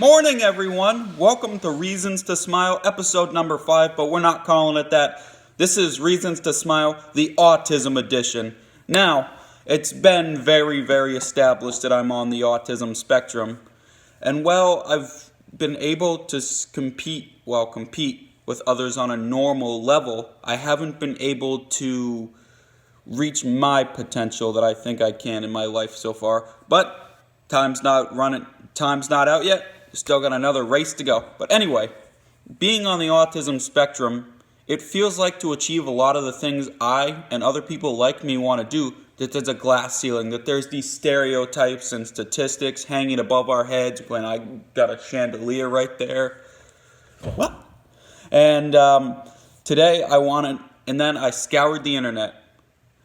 Morning, everyone. Welcome to Reasons to Smile, episode number 5, but we're not calling it that. This is Reasons to Smile, the Autism edition. Now, it's been very established that I'm on the autism spectrum. And while I've been able to compete with others on a normal level, I haven't been able to reach my potential that I think I can in my life so far. But time's not out yet. Still got another race to go. But anyway, being on the autism spectrum, it feels like to achieve a lot of the things I and other people like me want to do, that there's a glass ceiling, that there's these stereotypes and statistics hanging above our heads when I got a chandelier right there. What? And today then I scoured the internet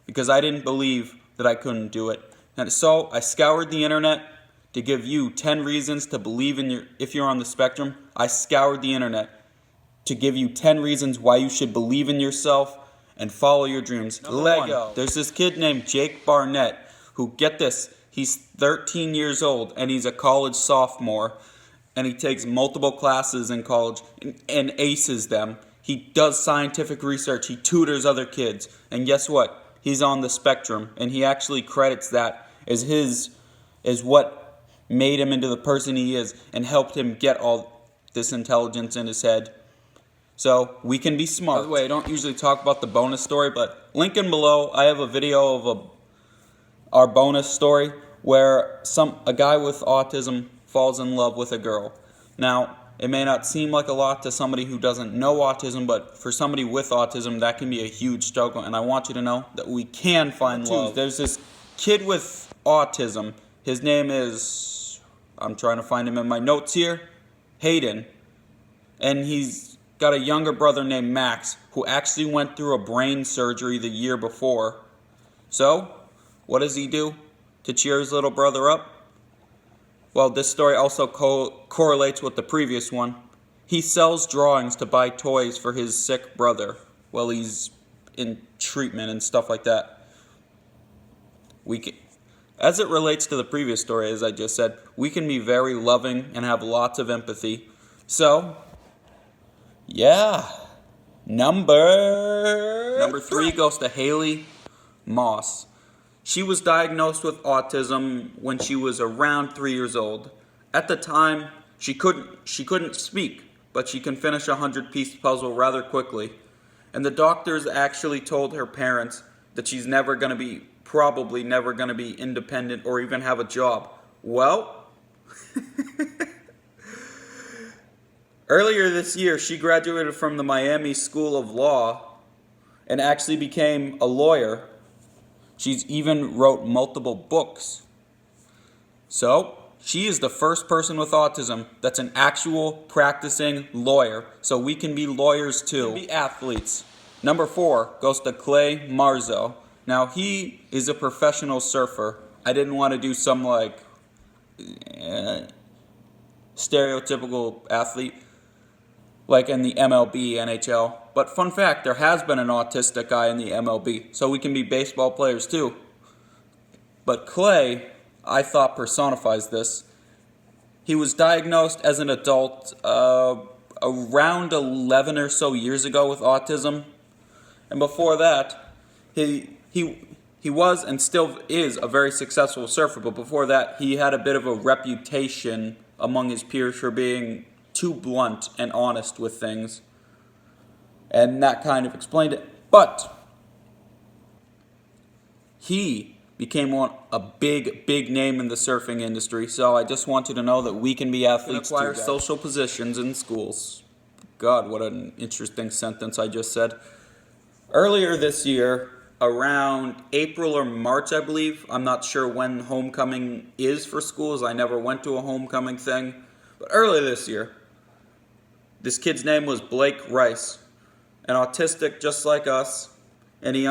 because I didn't believe that I couldn't do it. And so I scoured the internet to give you 10 reasons to believe if you're on the spectrum. I scoured the internet to give you 10 reasons why you should believe in yourself and follow your dreams. Lego. There's this kid named Jake Barnett who, get this, he's 13 years old and he's a college sophomore and he takes multiple classes in college and aces them. He does scientific research, he tutors other kids, and guess what? He's on the spectrum, and he actually credits that as what made him into the person he is and helped him get all this intelligence in his head. So we can be smart. By the way, I don't usually talk about the bonus story, but link in below, I have a video of our bonus story where a guy with autism falls in love with a girl. Now, it may not seem like a lot to somebody who doesn't know autism, but for somebody with autism, that can be a huge struggle, and I want you to know that we can find love. There's this kid with autism. His name is, I'm trying to find him in my notes here, Hayden. And he's got a younger brother named Max who actually went through a brain surgery the year before. So, what does he do to cheer his little brother up? Well, this story also correlates with the previous one. He sells drawings to buy toys for his sick brother while he's in treatment and stuff like that. As it relates to the previous story, as I just said, we can be very loving and have lots of empathy. So, yeah. Number 3 goes to Haley Moss. She was diagnosed with autism when she was around 3 years old. At the time, she couldn't speak, but she can finish a 100-piece puzzle rather quickly. And the doctors actually told her parents that she's probably never going to be independent or even have a job. Well, earlier this year, she graduated from the Miami School of Law and actually became a lawyer. She's even wrote multiple books. So, she is the first person with autism that's an actual practicing lawyer. So we can be lawyers too. We can be athletes. Number 4 goes to Clay Marzo. Now, he is a professional surfer. I didn't want to do some, stereotypical athlete, like in the MLB, NHL. But fun fact, there has been an autistic guy in the MLB, so we can be baseball players too. But Clay, I thought, personifies this. He was diagnosed as an adult around 11 or so years ago with autism. And before that, he was and still is a very successful surfer, but before that he had a bit of a reputation among his peers for being too blunt and honest with things. And that kind of explained it. But he became a big name in the surfing industry, so I just want you to know that we can be athletes and acquire social positions in schools. God, what an interesting sentence I just said. Earlier this year, around April or March, I believe. I'm not sure when homecoming is for schools. I never went to a homecoming thing. But earlier this year, this kid's name was Blake Rice, an autistic just like us, and he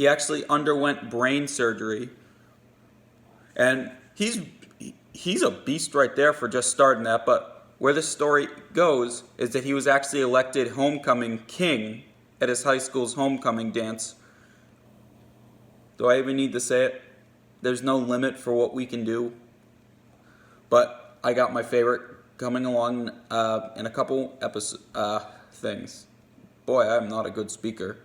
actually underwent brain surgery. And he's a beast right there for just starting that. But where the story goes is that he was actually elected homecoming king at his high school's homecoming dance. Do I even need to say it? There's no limit for what we can do. But I got my favorite coming along in a couple things. Boy, I'm not a good speaker.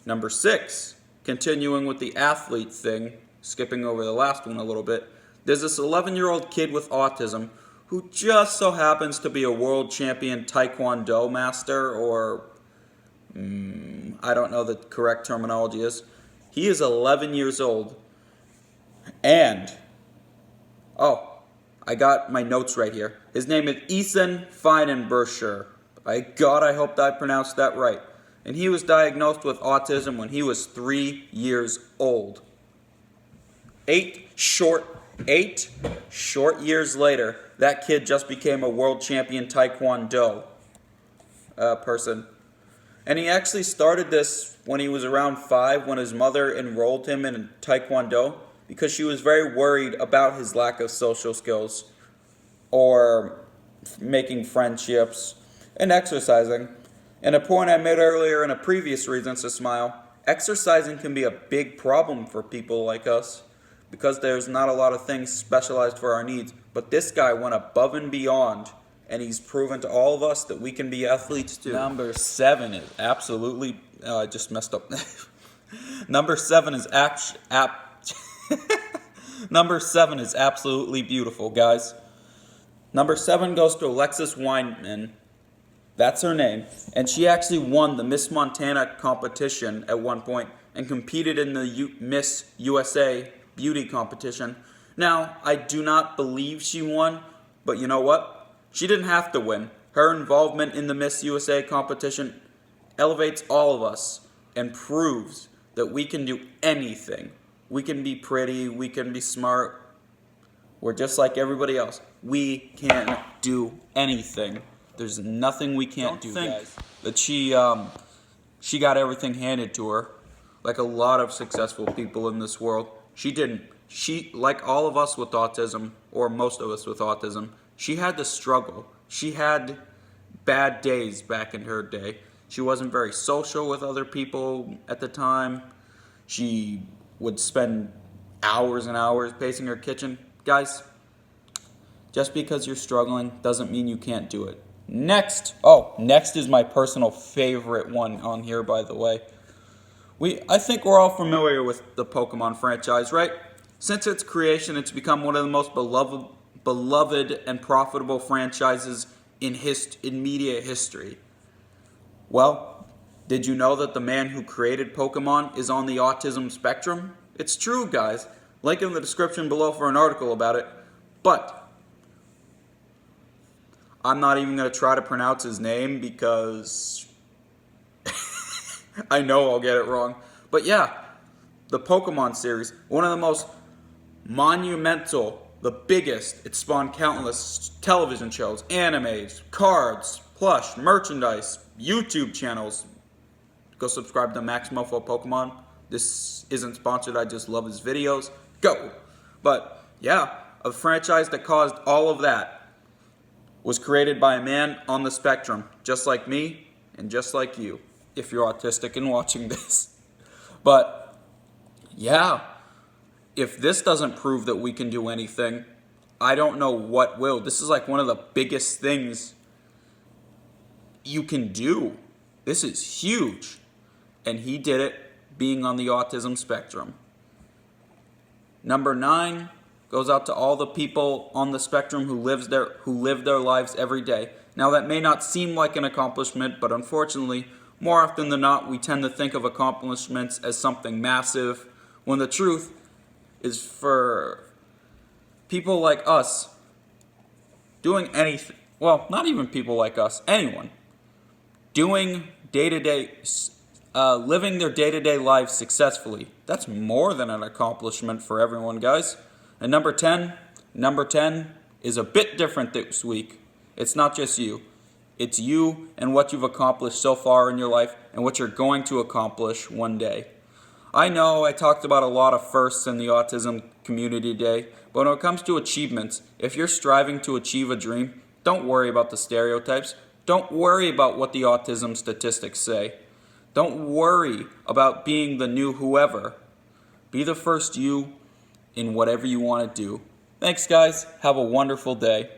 Number 6, continuing with the athlete thing, skipping over the last one a little bit. There's this 11-year-old kid with autism who just so happens to be a world champion Taekwondo master, or I don't know the correct terminology is. He is 11 years old. And, I got my notes right here. His name is Ethan Feidenberscher. By God, I hope that I pronounced that right. And he was diagnosed with autism when he was 3 years old. 8 short years later, that kid just became a world champion Taekwondo person. And he actually started this when he was around 5, when his mother enrolled him in Taekwondo, because she was very worried about his lack of social skills or making friendships and exercising. And a point I made earlier in a previous Reasons to Smile, exercising can be a big problem for people like us because there's not a lot of things specialized for our needs. But this guy went above and beyond, and he's proven to all of us that we can be athletes too. Number 7 is absolutely... I just messed up. Number 7 is Number 7 is absolutely beautiful, guys. Number 7 goes to Alexis Weinman. That's her name. And she actually won the Miss Montana competition at one point and competed in the Miss USA beauty competition. Now, I do not believe she won, but you know what? She didn't have to win. Her involvement in the Miss USA competition elevates all of us and proves that we can do anything. We can be pretty, we can be smart. We're just like everybody else. We can do anything. There's nothing we can't do, guys. That she got everything handed to her, like a lot of successful people in this world. She didn't. She, like all of us with autism, or most of us with autism, she had to struggle. She had bad days back in her day. She wasn't very social with other people at the time. She would spend hours and hours pacing her kitchen. Guys, just because you're struggling doesn't mean you can't do it. Next is my personal favorite one on here, by the way. I think we're all familiar with the Pokémon franchise, right? Since its creation, it's become one of the most beloved and profitable franchises in media history. Well, did you know that the man who created Pokémon is on the autism spectrum? It's true, guys. Link in the description below for an article about it. But I'm not even going to try to pronounce his name because I know I'll get it wrong. But yeah, the Pokemon series, one of the most monumental, the biggest. It spawned countless television shows, animes, cards, plush, merchandise, YouTube channels. Go subscribe to Maximo Pokemon. This isn't sponsored, I just love his videos. Go! But yeah, a franchise that caused all of that was created by a man on the spectrum, just like me and just like you, if you're autistic and watching this. But yeah, if this doesn't prove that we can do anything, I don't know what will. This is like one of the biggest things you can do. This is huge. And he did it being on the autism spectrum. Number 9 goes out to all the people on the spectrum who live their lives every day. Now that may not seem like an accomplishment, but unfortunately, more often than not, we tend to think of accomplishments as something massive, when the truth is for people like us doing anything, well, not even people like us, anyone, doing day-to-day, living their day-to-day lives successfully. That's more than an accomplishment for everyone, guys. And number 10 is a bit different this week. It's not just you. It's you and what you've accomplished so far in your life and what you're going to accomplish one day. I know I talked about a lot of firsts in the autism community today, but when it comes to achievements, if you're striving to achieve a dream, don't worry about the stereotypes. Don't worry about what the autism statistics say. Don't worry about being the new whoever. Be the first you in whatever you want to do. Thanks, guys. Have a wonderful day.